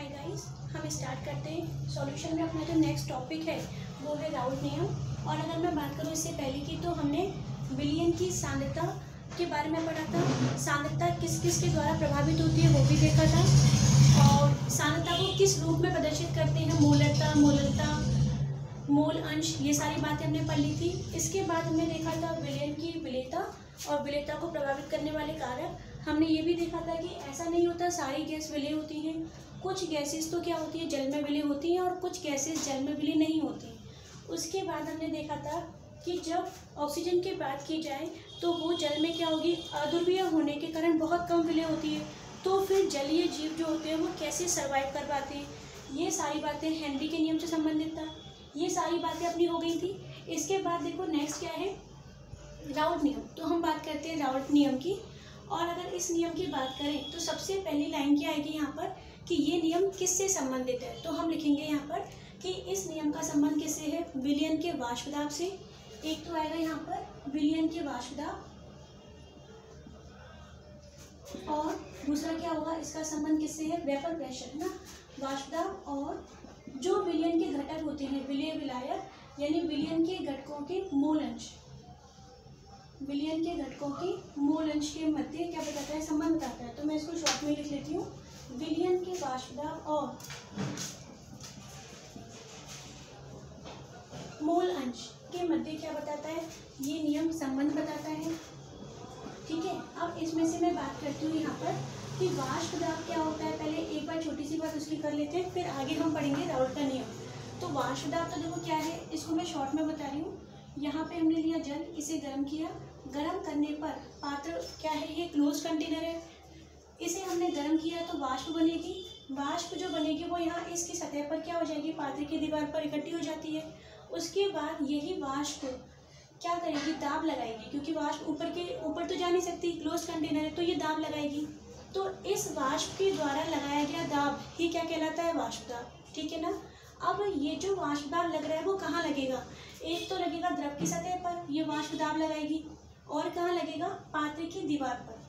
Guys, हम start करते हैं। सॉल्यूशन में अपना जो नेक्स्ट टॉपिक है वो है राउल्ट नियम। और अगर मैं बात करूँ इससे पहले की, तो हमने विलियन की सांद्रता के बारे में पढ़ा था। सांद्रता किस किस के द्वारा प्रभावित होती है वो भी देखा था, और सांद्रता को किस रूप में प्रदर्शित करते हैं, मोलरता, मोलरता, मोल अंश, ये सारी बातें हमने पढ़ ली थी। इसके बाद हमने देखा था विलियन की विलेयता और विलेयता को प्रभावित करने वाले कारक। हमने ये भी देखा था कि ऐसा नहीं होता सारी गैस विलेय होती हैं, कुछ गैसेस तो क्या होती है, जल में विलेय होती हैं और कुछ गैसेस जल में विलेय नहीं होती। उसके बाद हमने देखा था कि जब ऑक्सीजन की बात की जाए तो वो जल में क्या होगी, अध्रुवीय होने के कारण बहुत कम विलेय होती है। तो फिर जलीय जीव जो होते हैं वो कैसे सर्वाइव कर पाते हैं, ये सारी बातें हेनरी के नियम से संबंधित था। ये सारी बातें अपनी हो गई थी। इसके बाद देखो नेक्स्ट क्या है, राउल्ट नियम। तो हम बात करते हैं राउल्ट नियम की। और अगर इस नियम की बात करें तो सबसे पहली लाइन क्या आएगी यहाँ पर कि ये नियम किससे संबंधित है। तो हम लिखेंगे यहाँ पर कि इस नियम का संबंध किससे है, विलियन के वाष्प दाब से। एक तो आएगा यहाँ पर विलियन के वाष्प दाब, और दूसरा क्या होगा, इसका संबंध किससे है, वेपर प्रेशर, है ना। वाष्प दाब और जो विलियन के घटक होते हैं, विलेय विलायक यानी विलियन के घटकों के मूल अंश, विलियन के घटकों के मूल अंश के मध्य क्या बताता है, संबंध बताता है। तो मैं इसको शॉर्ट में लिख लेती हूँ, विलियन के वाष्प दाब और मूल अंश के मध्य क्या बताता है, ये नियम संबंध बताता है। ठीक है, अब इसमें से मैं बात करती हूँ यहाँ पर कि वाष्प दाब क्या होता है। पहले एक बार छोटी सी बात उसकी कर लेते हैं, फिर आगे हम पढ़ेंगे राउल्ट का नियम। तो वाष्प दाब तो देखो क्या है, इसको मैं शॉर्ट में बता रही हूँ। यहाँ पे हमने लिया जल, इसे गर्म किया, गर्म करने पर पात्र क्या है, ये क्लोज कंटेनर है, इसे हमने गर्म किया तो वाष्प बनेगी। वाष्प जो बनेगी वो यहाँ इसकी सतह पर क्या हो जाएगी, पात्र की दीवार पर इकट्ठी हो जाती है। उसके बाद यही वाष्प क्या करेगी, दाब लगाएगी, क्योंकि वाष्प ऊपर तो जा नहीं सकती, क्लोज कंटेनर है, तो ये दाब लगाएगी। तो इस वाष्प के द्वारा लगाया गया दाब ही क्या कहलाता है, वाष्प दाब। ठीक है ना। अब ये जो वाष्प दाब लग रहा है वो कहाँ लगेगा, एक तो लगेगा द्रव की सतह पर, ये वाष्प दाब लगाएगी, और कहाँ लगेगा, पात्र की दीवार पर,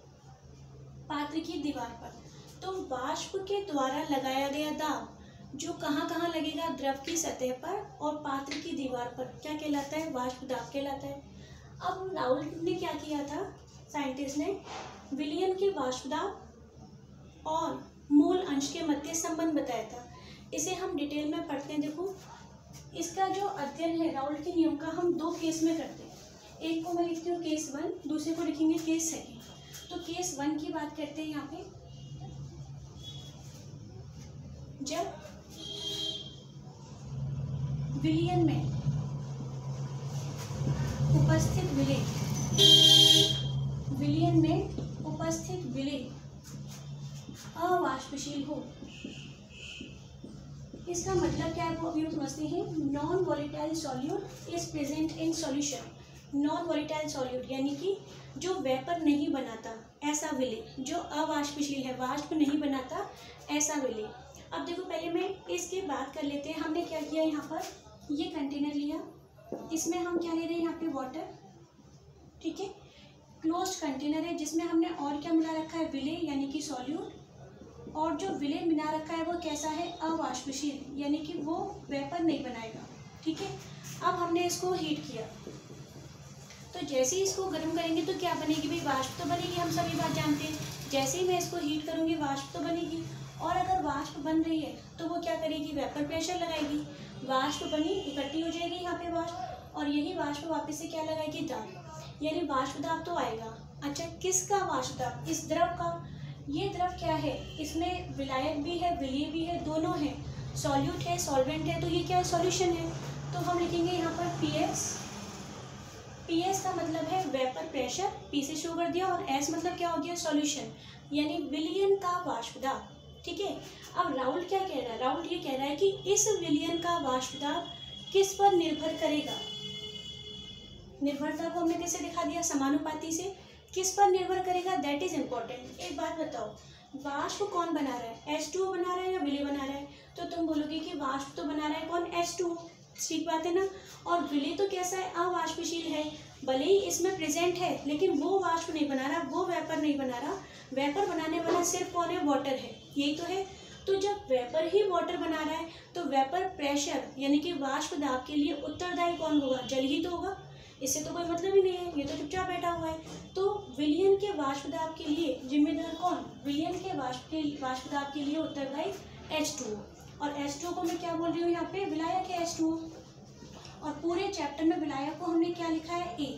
पात्र की दीवार पर। तो वाष्प के द्वारा लगाया गया दाब जो कहाँ कहाँ लगेगा, द्रव की सतह पर और पात्र की दीवार पर, क्या कहलाता है, वाष्प दाब कहलाता है। अब राउल्ट ने क्या किया था, साइंटिस्ट ने विलियन के वाष्प दाब और मूल अंश के मध्य संबंध बताया था। इसे हम डिटेल में पढ़ते हैं। देखो, इसका जो अध्ययन है राउल्ट के नियम का, हम दो केस में करते हैं। एक को मैं लिखती हूँ केस 1, दूसरे को लिखेंगे केस 2। तो केस 1 की बात करते हैं यहाँ पे, जब विलियन में उपस्थित विलेय, विलियन में उपस्थित विलेय अवाष्पशील हो। इसका मतलब क्या है वो अभी हम समझते हैं। Non volatile solute is present in solution. Non volatile solute यानी कि जो वेपर नहीं बनाता, ऐसा विलेय, जो अवाष्पशील है, वाष्प नहीं बनाता, ऐसा विलेय। अब देखो, पहले मैं इसके बात कर लेते हैं। हमने क्या किया, यहाँ पर ये कंटेनर लिया, इसमें हम क्या ले रहे हैं, यहाँ पे वाटर। ठीक है, क्लोज्ड कंटेनर है जिसमें हमने और क्या मिला रखा है, विलेय यानी कि सॉल्यूट, और जो विलेय मिला रखा है वो कैसा है, अवाष्पशील, यानी कि वो वेपर नहीं बनाएगा। ठीक है, अब हमने इसको हीट किया, तो जैसे ही इसको गर्म करेंगे तो क्या बनेगी, भाई वाष्प तो बनेगी, हम सभी बात जानते हैं। जैसे ही मैं इसको हीट करूँगी वाष्प तो बनेगी, और अगर वाष्प बन रही है तो वो क्या करेगी, वेपर प्रेशर लगाएगी, वाष्प बनी, इकट्ठी हो जाएगी यहाँ पे वाष्प, और यही वाष्प वापस से क्या लगाएगी, दाब, यानी वाष्प दाब तो आएगा। अच्छा, किसका वाष्प दाब, इस द्रव का। ये द्रव क्या है, इसमें विलायक भी है, विलेय भी है, दोनों है, सॉल्यूट है, सॉल्वेंट है, तो ये क्या है, सॉल्यूशन है। तो हम लिखेंगे यहाँ पर PS। PS का मतलब है वेपर प्रेशर, P से शो कर दिया, और S मतलब क्या हो गया, सॉल्यूशन, यानी विलियन का वाष्प दाब। ठीक है, अब राउल्ट क्या कह रहा है, राउल्ट ये कह रहा है कि इस विलियन का वाष्प दाब किस पर निर्भर करेगा। निर्भरता को हमने कैसे दिखा दिया, समानुपाती से। किस पर निर्भर करेगा, दैट इज इम्पोर्टेंट। एक बात बताओ, वाष्प कौन बना रहा है, H2O बना रहा है या विलेय बना रहा है। तो तुम बोलोगे कि वाष्प तो बना रहा है कौन, H2O, ठीक बात है ना। और विलेय तो कैसा है, अवाष्पशील है, भले ही इसमें प्रेजेंट है लेकिन वो वाष्प नहीं बना रहा, वो वेपर नहीं बना रहा। वेपर बनाने वाला सिर्फ कौन है, वाटर है, यही तो है। तो जब वेपर ही वाटर बना रहा है तो वेपर प्रेशर यानी कि वाष्प दाब के लिए उत्तरदायी कौन होगा? जल ही तो होगा। इससे तो कोई मतलब ही नहीं है, ये तो चुपचाप बैठा हुआ है। तो विलयन के वाष्प दाब के लिए जिम्मेदार कौन? विलयन के वाष्प दाब के लिए उत्तरदायी H2O। और H2O को मैं क्या बोल रही हूँ यहाँ पे? विलायक है H2O। और पूरे चैप्टर में विलायक को हमने क्या लिखा है? A।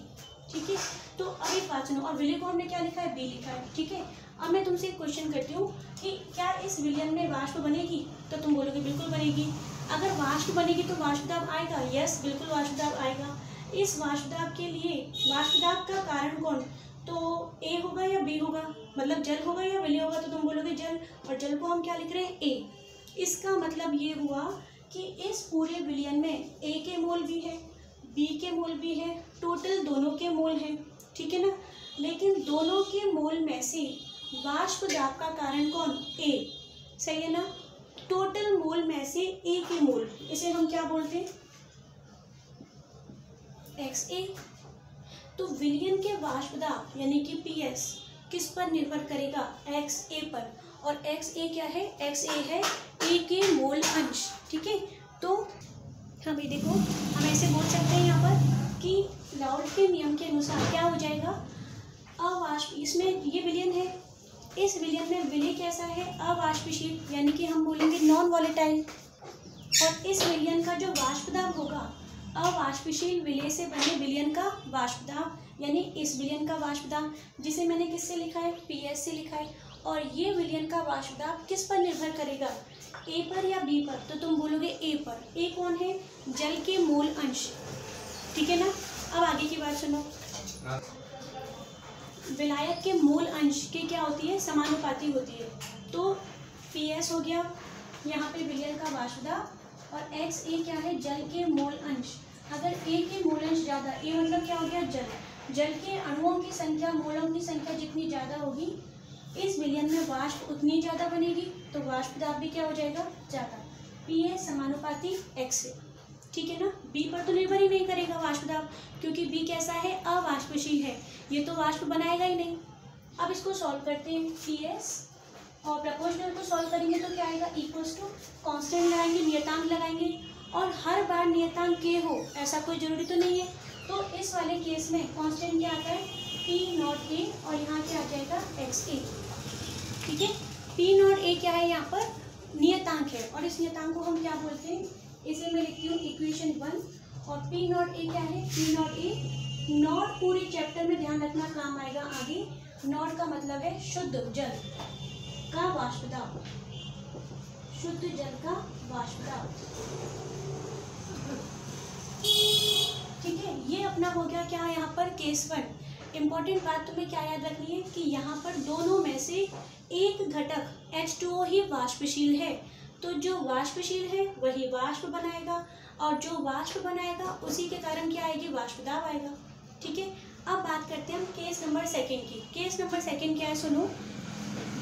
ठीक है, तो अब एक बात सुनो, और विलय को हमने क्या लिखा है? B लिखा है। ठीक है, अब मैं तुमसे एक क्वेश्चन करती हूँ कि क्या इस विलयन में वाष्प बनेगी? तो तुम बोलोगे बिल्कुल बनेगी। अगर वाष्प बनेगी तो वाष्प दाब आएगा? यस, बिल्कुल वाष्प दाब आएगा। इस वाष्प दाब के लिए वाष्प दाब का कारण कौन? तो ए होगा या बी होगा? मतलब जल होगा या विलय होगा? तो तुम बोलोगे जल, और जल को हम क्या लिख रहे हैं? ए। इसका मतलब ये हुआ कि इस पूरे विलयन में ए के मोल भी है, बी के मोल भी है, टोटल दोनों के मोल हैं। ठीक है ना, लेकिन दोनों के मोल में से वाष्प दाब का कारण कौन? ए। सही है ना, टोटल मोल में से ए के मोल, इसे हम क्या बोलते हैं? XA। तो विलयन के वाष्प दाब यानी कि PS किस पर निर्भर करेगा? XA पर। और XA क्या है? XA है A के मोल अंश। ठीक है, तो हम ये देखो, हम ऐसे बोल सकते हैं यहाँ पर कि राउल्ट के नियम के अनुसार क्या हो जाएगा? अवाष्प, इसमें ये विलयन है, इस विलयन में विलय कैसा है? अवाष्पशील, यानी कि हम बोलेंगे नॉन वॉलेटाइल। और इस विलयन का जो वाष्प दाब होगा, अवाष्पशील विलय से बने विलयन का वाष्प दाब, यानी इस विलयन का वाष्प दाब, जिसे मैंने किससे लिखा है? PS से लिखा है। और ये विलयन का वाष्प दाब किस पर निर्भर करेगा? A पर या B पर? तो तुम बोलोगे A पर। A कौन है? जल के मोल अंश। ठीक है ना, अब आगे की बात सुनो। विलायक के मोल अंश की क्या होती है? समानुपाती होती है। तो PS हो गया यहाँ पे विलयन का वाष्प दाब, और XA क्या है? जल के मोल अंश। अगर A के मोल अंश ज़्यादा, A मतलब क्या हो गया? जल। जल के अणुओं की संख्या, मोलों की संख्या जितनी ज़्यादा होगी, इस विलयन में वाष्प उतनी ज़्यादा बनेगी, तो वाष्प दाब भी क्या हो जाएगा? ज़्यादा। PS समानुपाती XA। ठीक है ना, B पर तो निर्भर ही नहीं करेगा वाष्प दाब, क्योंकि B कैसा है? अवाष्पशील है, ये तो वाष्प बनाएगा ही नहीं। अब इसको सॉल्व करते हैं। PS और प्रपोर्शनल को सॉल्व करेंगे तो क्या आएगा? इक्वल्स टू कांस्टेंट लगाएंगे, नियतांक लगाएंगे, और हर बार नियतांक के हो ऐसा कोई जरूरी तो नहीं है। तो इस वाले केस में कांस्टेंट क्या आता है? P0A, और यहाँ क्या आ जाएगा? XA। ठीक है, P0A क्या है? यहाँ पर नियतांक है, और इस नियतांक को हम क्या बोलते हैं? इसे मैं लिखती हूँ इक्वेशन 1। और P0A क्या है? P0A नॉट पूरे चैप्टर में ध्यान रखना काम आएगा आगे। नॉट का मतलब है शुद्ध जल का वाष्प दाब, शुद्ध जल का वाष्प दाब। ठीक है, ये अपना हो गया क्या यहाँ पर? केस 1। इंपॉर्टेंट बात तुम्हें क्या याद रखनी है कि यहाँ पर दोनों में से एक घटक H2O ही वाष्पशील है, तो जो वाष्पशील है वही वाष्प बनाएगा, और जो वाष्प बनाएगा उसी के कारण क्या आएगी? वाष्प दाब आएगा। ठीक है, अब बात करते हैं हम केस नंबर 2 की। केस नंबर 2 क्या है? सुनो,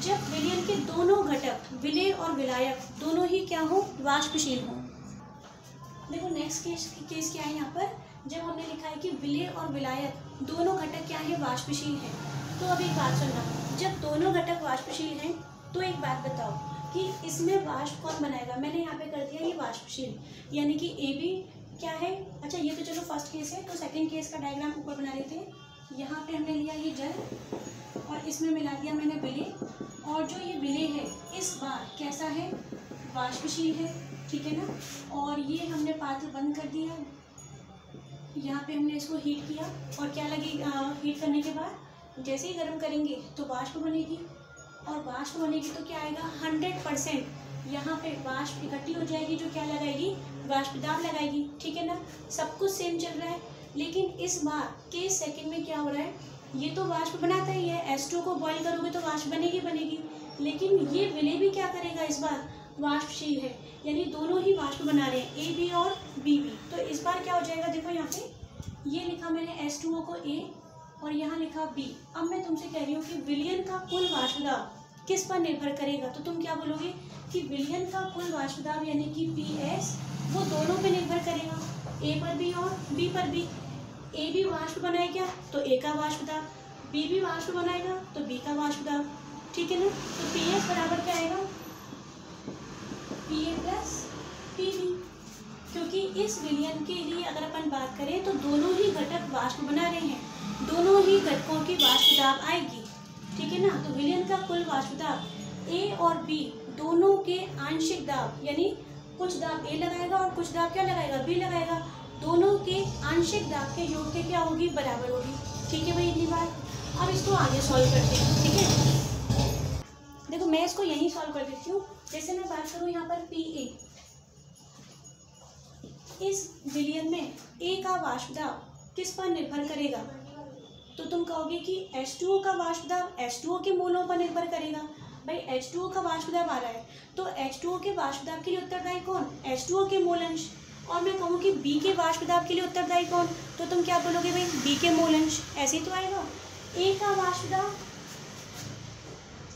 जब विलयन के दोनों घटक, विलय और विलायक, दोनों ही क्या हो? वाष्पशील हो। देखो नेक्स्ट केस क्या है यहाँ पर? जब हमने लिखा है कि विलय और विलायक दोनों घटक क्या है? वाष्पशील है। तो अब एक बात सुनना, जब दोनों घटक वाष्पशील हैं तो एक बात बताओ कि इसमें वाष्प कौन बनाएगा? मैंने यहाँ पे कर दिया ये वाष्पशील, यानी कि AB क्या है? अच्छा, ये तो चलो फर्स्ट केस है, तो सेकंड केस का डायग्राम ऊपर बना लेते हैं। यहाँ पे हमने लिया ये जल, और इसमें मिला दिया मैंने विलय, और जो ये विलय है इस बार कैसा है? वाष्पशील है। ठीक है ना, और ये हमने पात्र बंद कर दिया, यहाँ पे हमने इसको हीट किया, और क्या लगेगा? हीट करने के बाद जैसे ही गर्म करेंगे तो वाष्प बनेगी, और वाष्प बनेगी तो क्या आएगा? 100% यहाँ पे वाष्प इकट्ठी हो जाएगी, जो क्या लगाएगी? वाष्प दाब लगाएगी। ठीक है ना, सब कुछ सेम चल रहा है, लेकिन इस बार केस सेकंड में क्या हो रहा है? ये तो वाष्प बनाता ही है, H2 को बॉईल करोगे तो वाष्प बनेगी, लेकिन ये विलय भी क्या करेगा? इस बार वाष्पशील है, यानी दोनों ही वाष्प बना रहे हैं, AB और BB। तो इस बार क्या हो जाएगा? देखो यहाँ पे ये लिखा मैंने H2O को A, और यहाँ लिखा B। अब मैं तुमसे कह रही हूँ कि विलयन का कुल वाष्प दाब किस पर निर्भर करेगा? तो तुम क्या बोलोगे कि विलयन का कुल वाष्प दाब यानी कि PS वो दोनों पे निर्भर करेगा, A पर भी और B पर भी। A भी वाष्प बनाएगा तो A का वाष्प दाब, B भी वाष्प बनाएगा तो B का वाष्प दाब। ठीक है ना, तो PS बराबर क्या आएगा? PA प्लस PB, क्योंकि इस विलयन के लिए अगर अपन बात करें तो दोनों ही घटक वाष्प बना रहे हैं, दोनों ही घटकों की वाष्प दाब आएगी, ठीक है ना। तो विलयन का कुल वाष्प दाब A और B दोनों के आंशिक दाब, यानी कुछ दाब A लगाएगा और कुछ दाब क्या लगाएगा, B लगाएगा, दोनों के आंशिक दाब के योग के क्या होगी, बराबर होगी, ठीक है भाई, इतनी बात। अब इसको आगे सॉल्व करते हैं, ठीक है। देखो मैं इसको यहीं सॉल्व कर देती हूँ। जैसे मैं बात करूँ यहाँ पर PA, इस विलयन में A का वाष्प दाब किस पर निर्भर करेगा, तो तुम कहोगे कि H2O का वाष्प दाब H2O के मोलों पर निर्भर करेगा। भाई H2O का वाष्प दाब आ रहा है तो H2O के वाष्प दाब के लिए उत्तरदायी कौन, H2O के मोल अंश। और मैं कहूँ कि B के वाष्प दाब के लिए उत्तरदायी कौन, तो तुम क्या बोलोगे भाई, B के मोल अंश, ऐसे ही तो आएगा। A का वाष्प दाब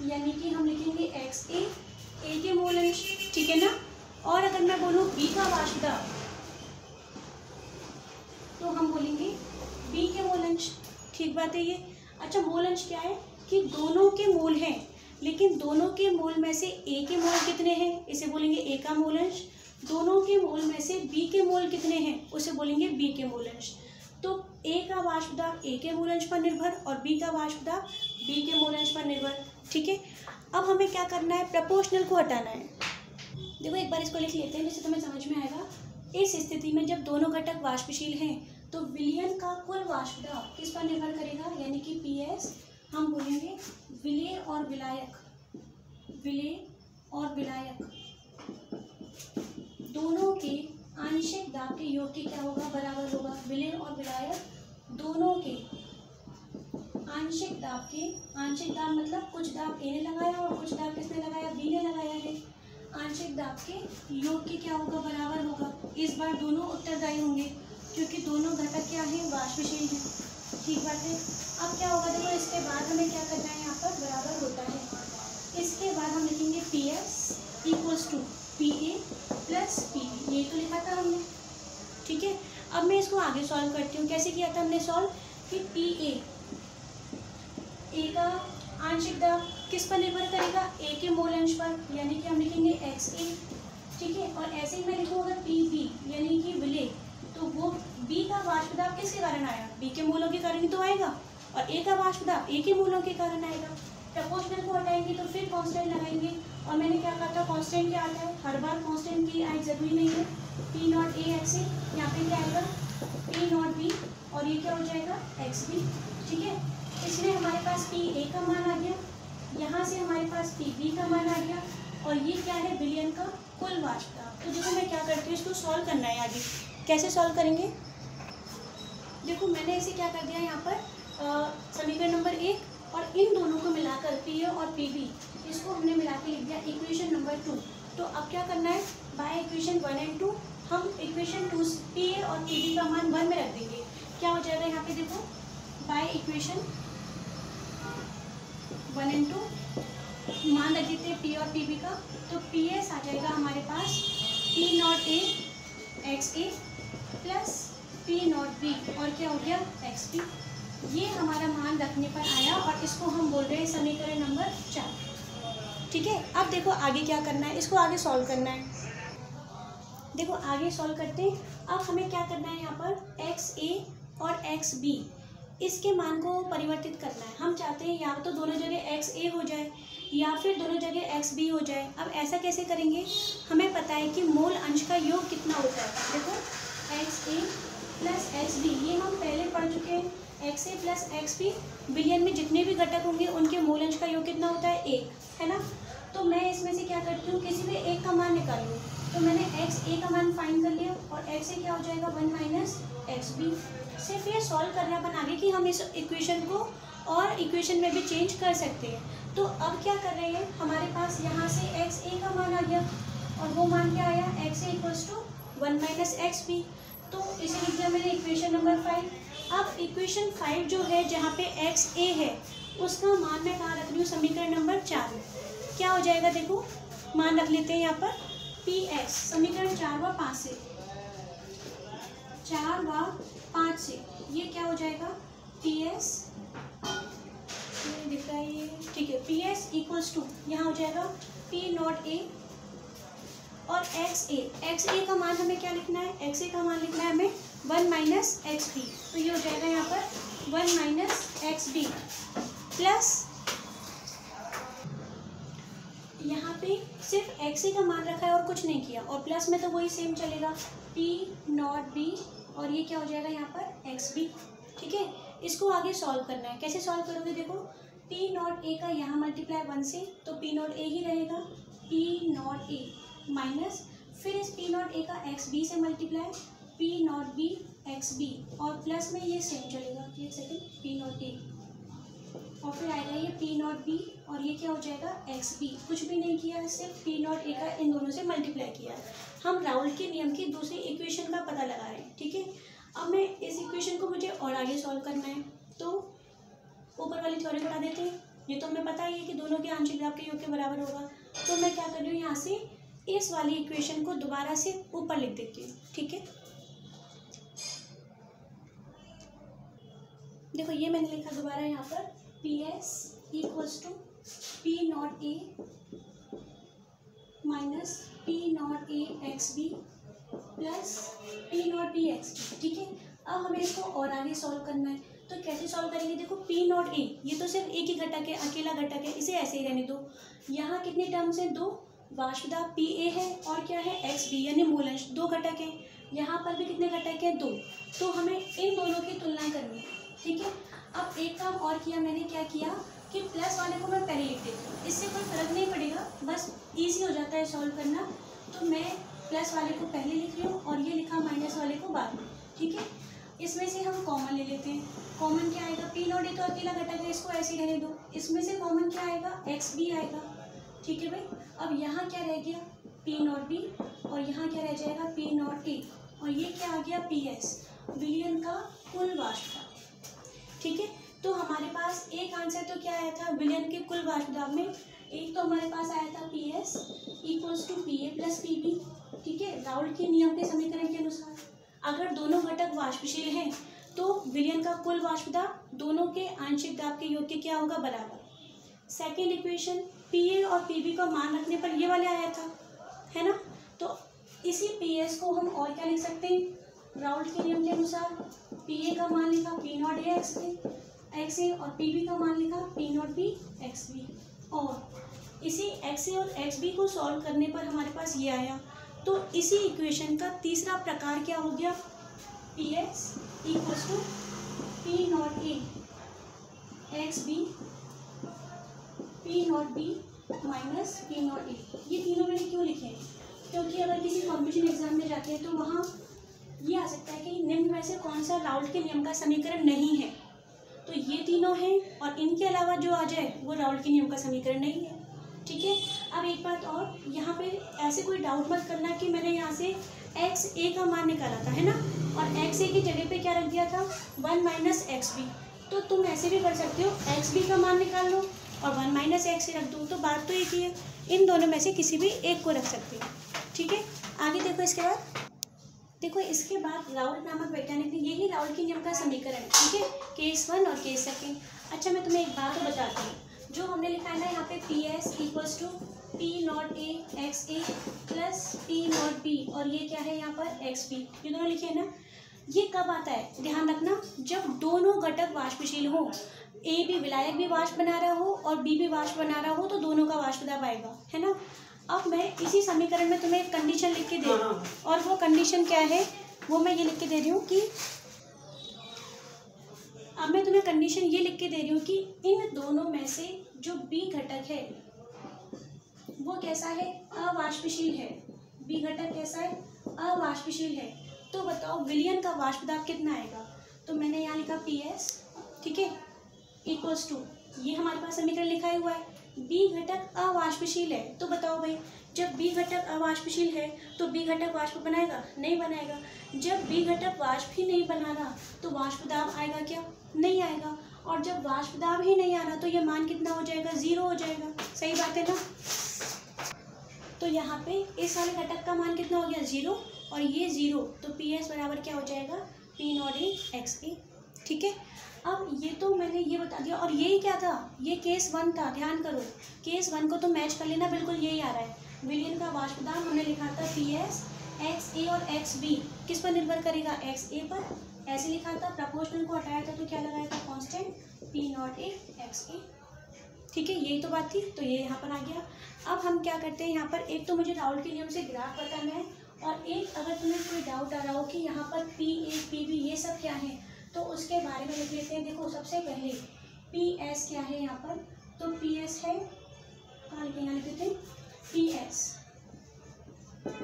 यानी कि हम लिखेंगे XA, A के मोल अंश, ठीक है ना। और अगर मैं बोलूँ B का वाष्प दाब तो हम बोलेंगे B के मोल अंश, ठीक बात है ये। अच्छा मोल अंश क्या है कि दोनों के मोल हैं, लेकिन दोनों के मोल में से A के मोल कितने हैं, इसे बोलेंगे A का मोल अंश। दोनों के मोल में से B के मोल कितने हैं, उसे बोलेंगे B के मोल अंश। तो A का वाष्प दाब A के मोल अंश पर निर्भर और B का वाष्प दाब B के मोल अंश पर निर्भर, ठीक है। अब हमें क्या करना है, प्रपोर्शनल को हटाना है। देखो एक बार इसको लिख लेते हैं जिससे तुम्हें समझ में आएगा। इस स्थिति में जब दोनों घटक वाष्पशील हैं तो विलयन का कुल वाष्प दाब किस पर निर्भर करेगा, यानी कि PS हम बोलेंगे विलेय और विलायक, विलेय और विलायक दोनों के आंशिक दाब के योग के क्या होगा, बराबर होगा। विलेय और विलायक दोनों के आंशिक दाब के, आंशिक दाब मतलब कुछ दाब A ने लगाया और कुछ दाब किसने लगाया, B ने लगाया है, आंशिक दाब के योग के क्या होगा, बराबर होगा। इस बार दोनों उत्तरदायी होंगे क्योंकि दोनों घटक क्या है, वाष्पशील हैं, ठीक बात है। अब क्या होगा, देखो इसके बाद हमें क्या करना है, यहाँ पर बराबर होता है, इसके बाद हम लिखेंगे PS equals to PA plus PB, ये तो लिखा था हमने, ठीक है। अब मैं इसको आगे सॉल्व करती हूँ। कैसे किया था हमने सॉल्व, कि PA, A का आंशिक दाब किस पर निर्भर करेगा, A के मोल अंश पर, यानी कि हम लिखेंगे XA, ठीक है। और ऐसे ही मैं लिखूँ अगर PB यानी कि विलेय, तो वो B का वाष्प दाब किसके कारण आया, B के मोलों के कारण ही तो आएगा, और A का वाष्प दाब A के मोलों के कारण आएगा। प्रपोर्शनल को हटाएंगे तो फिर कांस्टेंट लगाएंगे, और मैंने क्या कहा था, कांस्टेंट क्या आता है, हर बार कांस्टेंट की आई जरूरी नहीं है। P नॉट A XA, यहाँ पे क्या आएगा P नॉट B, और ये क्या हो जाएगा XB, ठीक है। इसलिए हमारे पास PA का मान आ गया, यहाँ से हमारे पास PB का मान आ गया, और ये क्या है, विलयन का कुल वाष्प दाब। तो देखो मैं क्या करती हूँ, इसको सॉल्व करना है आगे। कैसे सॉल्व करेंगे, देखो मैंने इसे क्या कर दिया यहाँ पर समीकरण नंबर 1 और इन दोनों को मिलाकर PA और PB, इसको हमने मिला के लिख दिया इक्वेशन नंबर 2। तो अब क्या करना है, बाय इक्वेशन 1 एंड 2 हम इक्वेशन 2 PA और PB का मान 1 में रख देंगे। क्या हो जाएगा यहाँ पे, देखो बाय इक्वेशन 1 एंड 2 मान रख देते हैं P और PB का, तो PS आ जाएगा हमारे पास P not A XA plus P not B, और क्या हो गया XB। ये हमारा मान रखने पर आया, और इसको हम बोल रहे हैं समीकरण नंबर 4, ठीक है। अब देखो आगे क्या करना है, इसको आगे सॉल्व करना है। देखो आगे सॉल्व करते हैं। अब हमें क्या करना है, यहाँ पर XA और XB इसके मान को परिवर्तित करना है। हम चाहते हैं या तो दोनों जगह XA हो जाए या फिर दोनों जगह XB हो जाए। अब ऐसा कैसे करेंगे, हमें पता है कि मोल अंश का योग कितना होता है। देखो XA प्लस XB ये हम पहले पढ़ चुके हैं। XA प्लस XB विलयन में जितने भी घटक होंगे उनके मोल अंश का योग कितना होता है, 1, है ना। तो मैं इसमें से क्या करती हूँ, किसी भी एक का मान निकाल लूँ। तो मैंने XA का मान फाइंड कर लिया, और XA क्या हो जाएगा 1 माइनस XB। सिर्फ ये सॉल्व करना अपन आगे कि हम इस इक्वेशन को और इक्वेशन में भी चेंज कर सकते हैं। तो अब क्या कर रहे हैं, हमारे पास यहाँ से XA का मान आ गया, और वो मान क्या आया, XA equals to 1 minus XB। तो इसे लिख दिया मैंने इक्वेशन नंबर 5। अब इक्वेशन 5 जो है, जहाँ पे XA है उसका मान मैं कहाँ रख रही हूँ, समीकरण नंबर 4 में। क्या हो जाएगा, देखो मान रख लेते हैं यहाँ पर PS, समीकरण 4 व 5 से, 4 व 5 से ये क्या हो जाएगा, PS दिख रहा है ये, ठीक है। PS इक्वल्स टू यहाँ हो जाएगा P नॉट A और एक्स ए का मान हमें क्या लिखना है, एक्स ए का मान लिखना है हमें 1 माइनस एक्स बी। तो ये हो जाएगा यहाँ पर 1 माइनस एक्स बी प्लस यहाँ पे सिर्फ एक्स ए का मान रखा है और कुछ नहीं किया, और प्लस में तो वही सेम चलेगा पी नॉट बी, और ये क्या हो जाएगा यहाँ पर एक्स बी। ठीक है, इसको आगे सॉल्व करना है। कैसे सॉल्व करोगे, देखो पी नॉट ए का यहाँ मल्टीप्लाई 1 से, तो पी नॉट ए ही रहेगा, पी नॉट ए माइनस फिर इस पी नॉट ए का एक्स बी से multiply P not B X B, और प्लस में ये सेम चलेगा, एक सेकेंड, पी नॉट ए और फिर आएगा ये पी नॉट बी, और ये क्या हो जाएगा एक्स बी। कुछ भी नहीं किया, सिर्फ पी नॉट ए का इन दोनों से मल्टीप्लाई किया। हम राउल के नियम की दूसरी इक्वेशन का पता लगा रहे हैं। ठीक है, अब मैं इस इक्वेशन को मुझे और आगे सॉल्व करना है, तो ऊपर वाली थ्योरी बढ़ा देते हैं। ये तो हमें पता ही है कि दोनों के आंशिक लाभ के योग के बराबर होगा, तो मैं क्या कर रही हूँ, यहाँ से इस वाली इक्वेशन को दोबारा से ऊपर लिख देती हूँ। ठीक है, देखो ये मैंने लिखा दोबारा यहाँ पर P S equals to P not A minus P not A X B plus P not B X B. ठीक है, अब हमें इसको और आगे सॉल्व करना है, तो कैसे सॉल्व करेंगे, देखो पी नॉट ए ये तो सिर्फ एक ही घटक है, अकेला घटक है, इसे ऐसे ही रहने दो। यहाँ कितने टर्म्स हैं, दो, वाष्प दाब पी ए है और क्या है एक्स बी यानी मूलंश, दो घटक हैं। यहाँ पर भी कितने घटक हैं, दो, तो हमें इन दोनों की तुलना करनी है। ठीक है, अब एक काम और किया मैंने, क्या किया कि प्लस वाले को मैं पहले लिख देती हूँ, इससे कोई फर्क नहीं पड़ेगा, बस इजी हो जाता है सॉल्व करना। तो मैं प्लस वाले को पहले लिख रही हूँ और ये लिखा माइनस वाले को बाद में। ठीक है, इसमें से हम कॉमन ले लेते हैं। कॉमन क्या आएगा, पी नॉट ए तो अकेला घटक है, इसको ऐसे ही रहने दो। इसमें से कॉमन क्या आएगा, एक्स बी आएगा। ठीक है भाई, अब यहाँ क्या रह गया, पी नॉट बी, और यहाँ क्या रह जाएगा, पी नॉट ए, और ये क्या आ गया, पी एस, विलयन का कुल वाष्प दाब। ठीक है, तो हमारे पास एक आंसर तो क्या आया था, विलयन के कुल वाष्प दाब में एक तो हमारे पास आया था P S equals to P A plus P B. ठीक है, राउल के नियम के समीकरण के अनुसार अगर दोनों घटक वाष्पशील हैं तो विलयन का कुल वाष्प दाब दोनों के आंशिक दाब के योग के क्या होगा, बराबर। सेकेंड इक्वेशन, पी ए और पी बी का मान रखने पर ये वाले आया था, है ना। तो इसी पी एस को हम और क्या लिख सकते हैं, राउल के नियम के अनुसार पी ए का मान लिखा P not A X A और पी बी का मान लिखा P not B X B, और इसी एक्स ए और एक्स बी को सॉल्व करने पर हमारे पास ये आया। तो इसी इक्वेशन का तीसरा प्रकार क्या हो गया, P S equals to P not A X B P not B minus P not A. ये तीनों मैंने क्यों लिखे हैं, क्योंकि अगर किसी कॉम्पिटिशन एग्जाम में जाते हैं तो वहाँ ये आ सकता है कि निम्न में से कौन सा राउल के नियम का समीकरण नहीं है, तो ये तीनों हैं और इनके अलावा जो आ जाए वो राउल के नियम का समीकरण नहीं है। ठीक है, अब एक बात और, यहाँ पे ऐसे कोई डाउट मत करना कि मैंने यहाँ से एक्स ए का मान निकाला था, है ना, और एक्स ए की जगह पे क्या रख दिया था, 1 माइनस एक्स बी। तो तुम ऐसे भी कर सकते हो, एक्स बी का मान निकाल लो और 1 माइनस एक्स रख दो, तो बात तो एक ही है, इन दोनों में से किसी भी एक को रख सकते हो। ठीक है, आगे देखो, इसके बाद देखो, इसके बाद राउल नामक वैज्ञानिक ने, यही राउल के नियम का समीकरण है। ठीक है, केस 1 और केस 2। अच्छा, मैं तुम्हें एक बात बताती हूँ, जो हमने लिखा है ना यहाँ पे P S equals to P not A X A plus P not B, और ये क्या है यहाँ पर एक्स बी, ये दोनों लिखे हैं ना, ये कब आता है, ध्यान रखना, जब दोनों घटक वाष्पशील हो, ए भी विलायक भी वाष्प बना रहा हो और बी भी वाष्प बना रहा हो, तो दोनों का वाष्प दाब आएगा, है ना। अब मैं इसी समीकरण में तुम्हें एक कंडीशन लिख के दे रही हूँ, और वो कंडीशन क्या है, वो मैं ये लिख के दे रही हूँ कि, अब मैं तुम्हें कंडीशन ये लिख के दे रही हूँ कि इन दोनों में से जो बी घटक है वो कैसा है, अवाष्पशील है। बी घटक कैसा है, अवाष्पशील है। तो बताओ विलयन का वाष्प दाब कितना आएगा, तो मैंने यहाँ लिखा पी एस, ठीक है, इक्वल्स टू, ये हमारे पास समीकरण लिखा हुआ है, बी घटक अवाष्पशील है। तो बताओ भाई, जब बी घटक अवाष्पशील है तो बी घटक वाष्प बनाएगा, नहीं बनाएगा। जब बी घटक वाष्प ही नहीं बना रहा तो वाष्प दाब आएगा क्या, नहीं आएगा। और जब वाष्प दाब ही नहीं आ रहा तो ये मान कितना हो जाएगा, 0 हो जाएगा। सही बात है ना। तो यहाँ पे इस वाले घटक का मान कितना हो गया, 0, और ये 0, तो पी एस बराबर क्या हो जाएगा, पी नॉट ए एक्स ए। ठीक है, अब ये तो मैंने ये बता दिया। और यही क्या था, ये केस 1 था, ध्यान करो, केस 1 को तो मैच कर लेना, बिल्कुल यही आ रहा है। विलयन का वाष्प दाब हमने लिखा था PS, XA और XB किस पर निर्भर करेगा, XA पर। ऐसे लिखा था, प्रपोर्शनल को हटाया था तो क्या लगाया था, कांस्टेंट P0A XA। ठीक है, यही तो बात थी, तो ये यहाँ पर आ गया। अब हम क्या करते हैं, यहाँ पर एक तो मुझे राउल के नियम से ग्राफ बताना है, और एक अगर तुम्हें कोई डाउट आ रहा हो कि यहाँ पर PA PB ये सब क्या है, तो उसके बारे में लिख लेते हैं। देखो सबसे पहले PS क्या है यहाँ पर, तो PS है, कहाँ लिखे, यहाँ लिखते हैं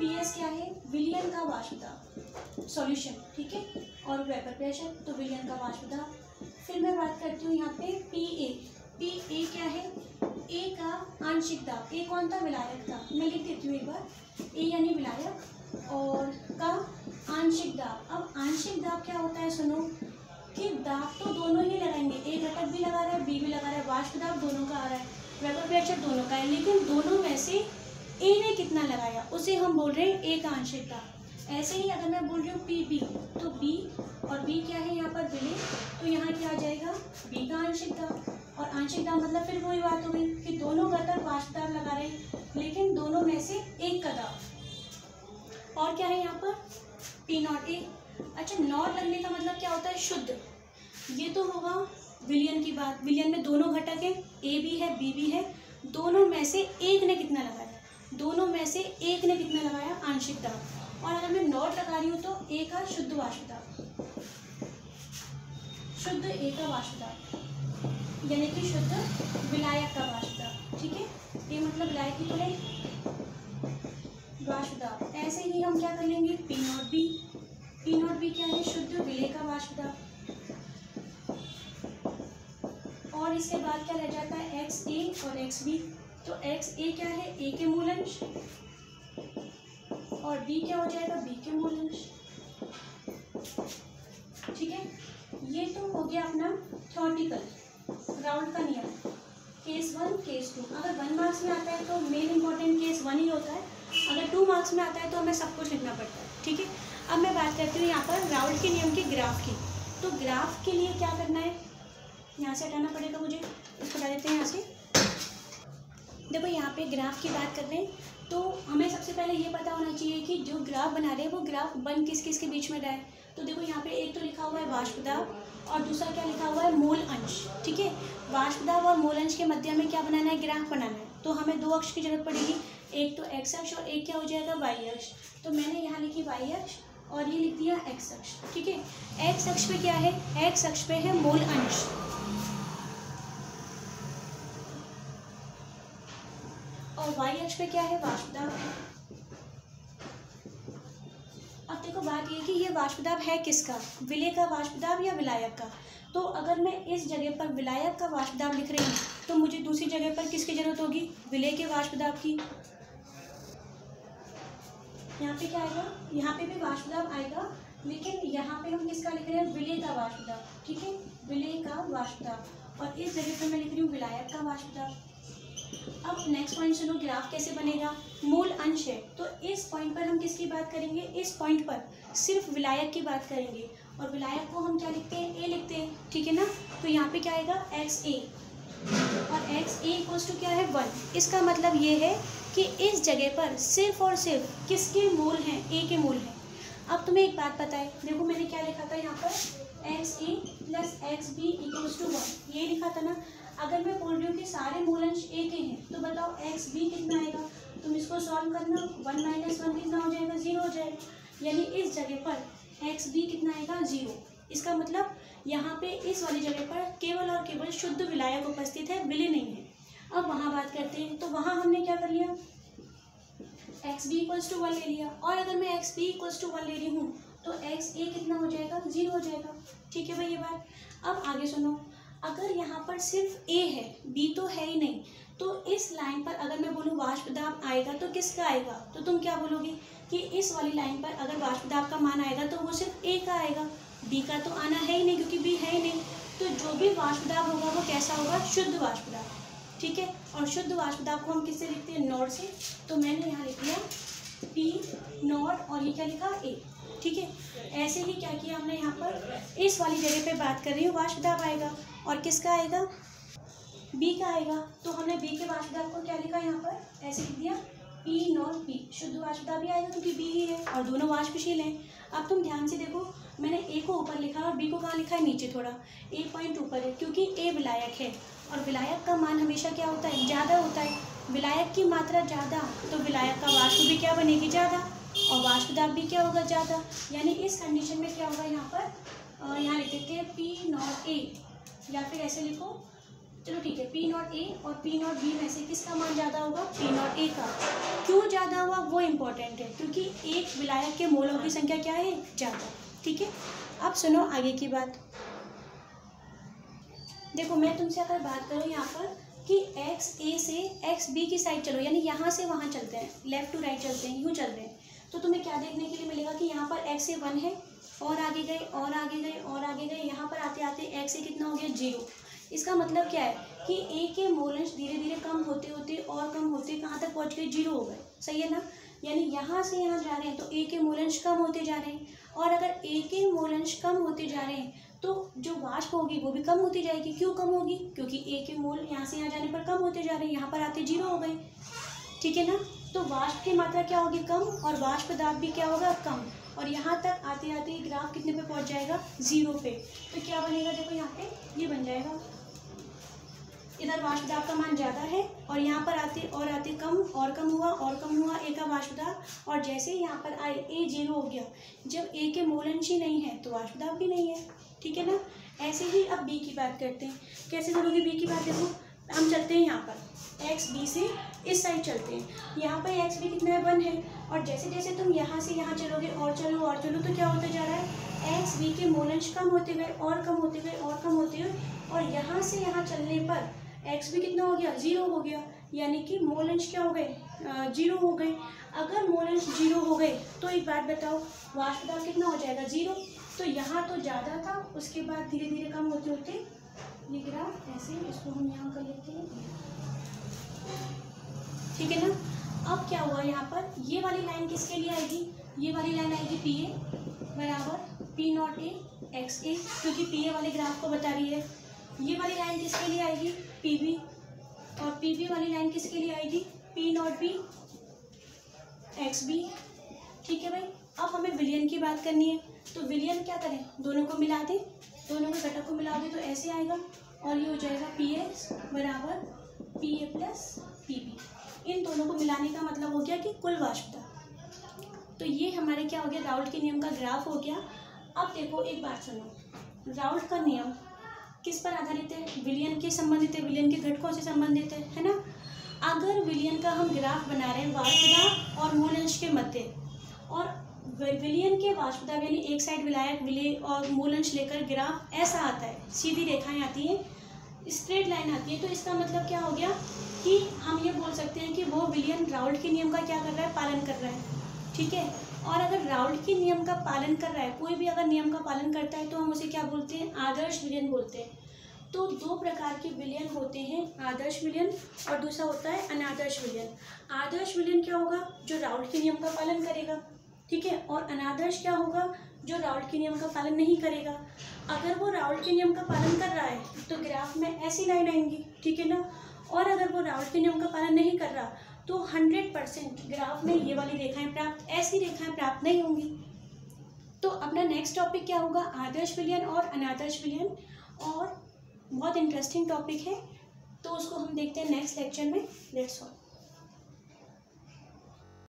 PS क्या है, विलयन का वाष्प दाब सॉल्यूशन, ठीक है, और वेपर प्रेशर, तो विलयन का वाष्प दाब। फिर मैं बात करती हूँ यहाँ पे PA क्या है, A का आंशिक दाब, A कौन था, विलायक था, मैं लिख देती हूँ एक बार, A यानी विलायक, और का आंशिक दाब। अब आंशिक दाब क्या होता है, सुनो कि दाब तो दोनों ही लगाएंगे, A घटक भी लगा रहा है, B भी लगा रहा है, वाष्प दाब दोनों का आ रहा है, वेपर प्रेशर दोनों का है, लेकिन दोनों में से A ने कितना लगाया उसे हम बोल रहे हैं A का आंशिक दाब। ऐसे ही अगर मैं बोल रही हूँ PB, तो B और B क्या है यहाँ पर, विलय, तो यहाँ क्या आ जाएगा, B का आंशिक दाब। और आंशिक दाब मतलब फिर वही बात हो गई कि दोनों घटक वाष्प दाब लगा रहे हैं, लेकिन दोनों में से एक का दाब। और क्या है यहाँ पर, P0A। अच्छा, नॉट लगने का मतलब क्या होता है, शुद्ध। ये तो होगा विलयन की बात, विलयन में दोनों घटक है, A भी है B भी है, दोनों में से एक ने कितना लगाया, दोनों में से एक ने कितना लगाया, आंशिक दाब। और अगर मैं नॉट लगा रही हूँ तो A का शुद्ध वाष्प दाब, शुद्ध A का वाष्प दाब, यानी कि शुद्ध विलायक का वाष्प दाब, ठीक है, ये मतलब विलायक ही तो है वाष्प दाब। ऐसे ही हम क्या कर लेंगे, P0B क्या है, शुद्ध विलय का वाष्प दाब। और इसके बाद क्या रह जाता है, XA और XB, तो XA क्या है, A के मूल अंश, और B क्या हो जाएगा, B के मूल अंश, ठीक है। ये तो हो गया अपना थ्योरेटिकल राउल का नियम, केस 1 केस 2। अगर 1 मार्क्स में आता है तो मेन इंपॉर्टेंट केस 1 ही होता है, अगर 2 मार्क्स में आता है तो हमें सब कुछ लिखना पड़ता है, ठीक है। अब मैं बात करती हूँ यहाँ पर राउल के नियम के ग्राफ की। तो ग्राफ के लिए क्या करना है, यहाँ से हटाना पड़ेगा मुझे, इसको हटा देते हैं यहाँ से। देखो यहाँ पे ग्राफ की बात कर रहे हैं, तो हमें सबसे पहले ये पता होना चाहिए कि जो ग्राफ बना रहे हैं वो ग्राफ बन किस किस के बीच में रहा है। तो देखो यहाँ पे एक तो लिखा हुआ है वाष्प दाब, और दूसरा क्या लिखा हुआ है, मूल अंश, ठीक है। वाष्प दाब और मूल अंश के मध्य में क्या बनाना है, ग्राफ बनाना है। तो हमें 2 अक्ष की जरूरत पड़ेगी, एक तो एक्स अक्ष और एक क्या हो जाएगा, वाई अक्ष। तो मैंने यहाँ लिखी वाई अक्ष और ये लिख दिया एक्स अक्ष, ठीक है। एक्स अक्ष पे क्या है, एक्स अक्ष पे है मूल अंश, और वाई अक्ष पे क्या है, वाष्प दाब। अब देखो बात ये कि ये वाष्प दाब है किसका, विलय का वाष्प दाब या विलायक का। तो अगर मैं इस जगह पर विलायक का वाष्प दाब लिख रही हूँ तो मुझे दूसरी जगह पर किसकी जरूरत होगी, विलय के वाष्प दाब की। यहाँ पे क्या आएगा, यहाँ पे भी वाष्प दाब आएगा, लेकिन यहाँ पे हम किसका लिख रहे हैं, विलय का वाष्प दाब, ठीक है, विलय का वाष्प दाब। और इस जगह पर मैं लिख रही हूँ विलायक का वाष्प दाब। अब नेक्स्ट पॉइंट सुनो, ग्राफ कैसे बनेगा, मूल अंश है, तो इस पॉइंट पर हम किसकी बात करेंगे, इस पॉइंट पर सिर्फ विलायक की बात करेंगे, और विलायक को हम क्या लिखते हैं, A लिखते हैं, ठीक है ना। तो यहाँ पे क्या आएगा, XA, और XA इक्वल्स टू क्या है, 1। इसका मतलब ये है कि इस जगह पर सिर्फ और सिर्फ किसके मूल हैं, A के मूल हैं। अब तुम्हें एक बात पता है, देखो मैंने क्या लिखा था यहाँ पर, XA plus XB equals to 1, ये लिखा था ना। अगर मैं बोल रही हूँ कि सारे मूल अंश A के हैं, तो बताओ XB कितना आएगा, तुम इसको सॉल्व करना, 1 माइनस 1 कितना हो जाएगा, 0 हो जाएगा, यानी इस जगह पर XB कितना आएगा, 0। इसका मतलब यहाँ पे इस वाली जगह पर केवल और केवल शुद्ध विलायक उपस्थित है, विलय नहीं है। अब वहाँ बात करते हैं, तो वहाँ हमने क्या कर लिया, XB इक्वल्स टू 1 ले लिया, और अगर मैं XB इक्वल्स टू 1 ले रही हूँ तो XA कितना हो जाएगा, 0 हो जाएगा, ठीक है भाई ये बात। अब आगे सुनो, अगर यहाँ पर सिर्फ A है, B तो है ही नहीं, तो इस लाइन पर अगर मैं बोलूँ वाष्प दाब आएगा तो किसका आएगा, तो तुम क्या बोलोगे कि इस वाली लाइन पर अगर वाष्प दाब का मान आएगा तो वो सिर्फ A का आएगा, B का तो आना है ही नहीं क्योंकि B है ही नहीं। तो जो भी वाष्प दाब होगा वो कैसा होगा, शुद्ध वाष्प दाब, ठीक है। और शुद्ध वाष्प दाब को हम किससे लिखते हैं, नॉट से। तो मैंने यहाँ लिख दिया P नॉट, और ये क्या लिखा, A, ठीक है। ऐसे ही क्या किया हमने, यहाँ पर इस वाली जगह पे बात कर रही हूँ, वाष्प दाब आएगा, और किसका आएगा, B का आएगा। तो हमने B के वाष्प दाब को क्या लिखा, यहाँ पर ऐसे लिख दिया पी नॉट पी शुद्ध वाष्प दाब भी आएगा क्योंकि बी ही है और दोनों वाष्पशील हैं। अब तुम ध्यान से देखो, मैंने ए को ऊपर लिखा और बी को कहाँ लिखा है, नीचे थोड़ा। ए पॉइंट ऊपर है क्योंकि ए विलायक है और विलायक का मान हमेशा क्या होता है, ज़्यादा होता है। विलायक की मात्रा ज़्यादा तो विलायक का वाष्प भी क्या बनेगी, ज़्यादा, और वाष्प दाब भी क्या होगा, ज़्यादा। यानी इस कंडीशन में क्या होगा, यहाँ पर यहाँ लिख देते हैं पी नॉट ए, या फिर ऐसे लिखो, चलो ठीक है, पी नॉट ए और पी नॉट बी में से किसका मान ज़्यादा होगा, पी नॉट ए का। क्यों ज़्यादा हुआ वो इम्पोर्टेंट है, क्योंकि एक विलायक के मोलों की संख्या क्या है, ज़्यादा। ठीक है, अब सुनो आगे की बात। देखो मैं तुमसे अगर बात करूँ यहाँ पर कि एक्स ए से एक्स बी की साइड चलो, यानी यहाँ से वहाँ चलते हैं, लेफ्ट टू राइट चलते हैं, यूँ चल रहे हैं, तो तुम्हें क्या देखने के लिए मिलेगा कि यहाँ पर एक्स ए 1 है और आगे गए और आगे गए और आगे गए, यहाँ पर आते आते एक्स ए कितना हो गया, 0। इसका मतलब क्या है कि ए के मोलंश धीरे धीरे कम होते होते और कम होते कहाँ तक पहुँच गए, 0 हो गए। सही है ना, यानी यहाँ से यहाँ जा रहे हैं तो ए के मोलंश कम होते जा रहे हैं, और अगर ए के मोलंश कम होते जा रहे हैं तो जो वाष्प होगी वो भी कम होती जाएगी। क्यों कम होगी, क्योंकि ए के मोल यहाँ से यहाँ जाने पर कम होते जा रहे हैं, यहाँ पर आते 0 हो गए। ठीक है ना, तो वाष्प की मात्रा क्या होगी, कम, और वाष्प दाब भी क्या होगा, कम, और यहाँ तक आते आते ग्राफ कितने पे पहुँच जाएगा, 0 पे। तो क्या बनेगा, देखो यहाँ पे ये बन जाएगा, इधर वाष्प दाब का मान ज़्यादा है और यहाँ पर आते और आते कम और कम हुआ और कम हुआ ए का वाष्प दाब, और जैसे यहाँ पर आए ए 0 हो गया। जब ए के मोलंश ही नहीं है तो वाष्प दाब भी नहीं है। ठीक है ना, ऐसे ही अब बी की बात करते हैं। कैसे करोगे बी की बात, देखो हम चलते हैं यहाँ पर एक्स बी से इस साइड चलते हैं, यहाँ पर एक्स बी कितना है, 1 है, और जैसे जैसे तुम यहाँ से यहाँ चलोगे और चलो तो क्या होता जा रहा है, एक्स बी के मोलंश कम होते गए और कम होते गए और कम होते गए, और यहाँ से यहाँ चलने पर एक्स भी कितना हो गया, 0 हो गया, यानी कि मोलंश क्या हो गए, 0 हो गए। अगर मोलंश 0 हो गए तो एक बात बताओ, वाष्प दाब कितना हो जाएगा, 0। तो यहाँ तो ज़्यादा था, उसके बाद धीरे धीरे कम होते होते ये ग्राफ ऐसे, इसको हम यहाँ कर लेते हैं। ठीक है ना, अब क्या हुआ, यहाँ पर ये वाली लाइन किसके लिए आएगी, ये वाली लाइन आएगी पी ए बराबर पी नॉट ए एक्स ए, क्योंकि पी ए वाले ग्राफ को बता रही है। ये वाली लाइन किसके लिए आएगी, पी बी, और पी बी वाली लाइन किसके लिए आएगी, P not B X B. ठीक है भाई, अब हमें विलयन की बात करनी है, तो विलयन क्या करें, दोनों को मिला दें, दोनों के घटक को मिला दें तो ऐसे आएगा, और ये हो जाएगा पी एस बराबर P A plus P B. इन दोनों को मिलाने का मतलब हो गया कि कुल वाष्प दाब। तो ये हमारे क्या हो गया, राउल्ट के नियम का ग्राफ हो गया। अब देखो एक बात सुनो, राउल्ट का नियम किस पर आधारित है, विलयन के संबंधित है, विलयन के घटकों से संबंधित है ना। अगर विलयन का हम ग्राफ बना रहे हैं वाष्प दाब और मोलंश के मध्य, और विलयन के वाष्प दाब यानी एक साइड विलायक विलय और मोलंश लेकर ग्राफ ऐसा आता है, सीधी रेखाएं आती हैं, स्ट्रेट लाइन आती है, तो इसका मतलब क्या हो गया कि हम ये बोल सकते हैं कि वो विलयन राउल्ट के नियम का क्या कर रहा है, पालन कर रहा है। ठीक है, और अगर राउल्ट के नियम का पालन कर रहा है, कोई भी अगर नियम का पालन करता है तो हम उसे क्या बोलते हैं, आदर्श विलयन बोलते हैं। तो 2 प्रकार के विलयन होते हैं, आदर्श विलयन और दूसरा होता है अनादर्श विलयन। आदर्श विलयन क्या होगा, जो राउल्ट के नियम का पालन करेगा। ठीक है, और अनादर्श क्या होगा, जो राउल्ट के नियम का पालन नहीं करेगा। अगर वो राउल्ट के नियम का पालन कर रहा है तो ग्राफ में ऐसी लाइन आएंगी। ठीक है ना, और अगर वो राउल्ट के नियम का पालन नहीं कर रहा तो 100% ग्राफ में ये वाली रेखाएं प्राप्त, ऐसी रेखाएं प्राप्त नहीं होंगी। तो अपना नेक्स्ट टॉपिक क्या होगा, आदर्श विलयन और अनादर्श विलयन, और बहुत इंटरेस्टिंग टॉपिक है, तो उसको हम देखते हैं नेक्स्ट लेक्चर में। Let's all.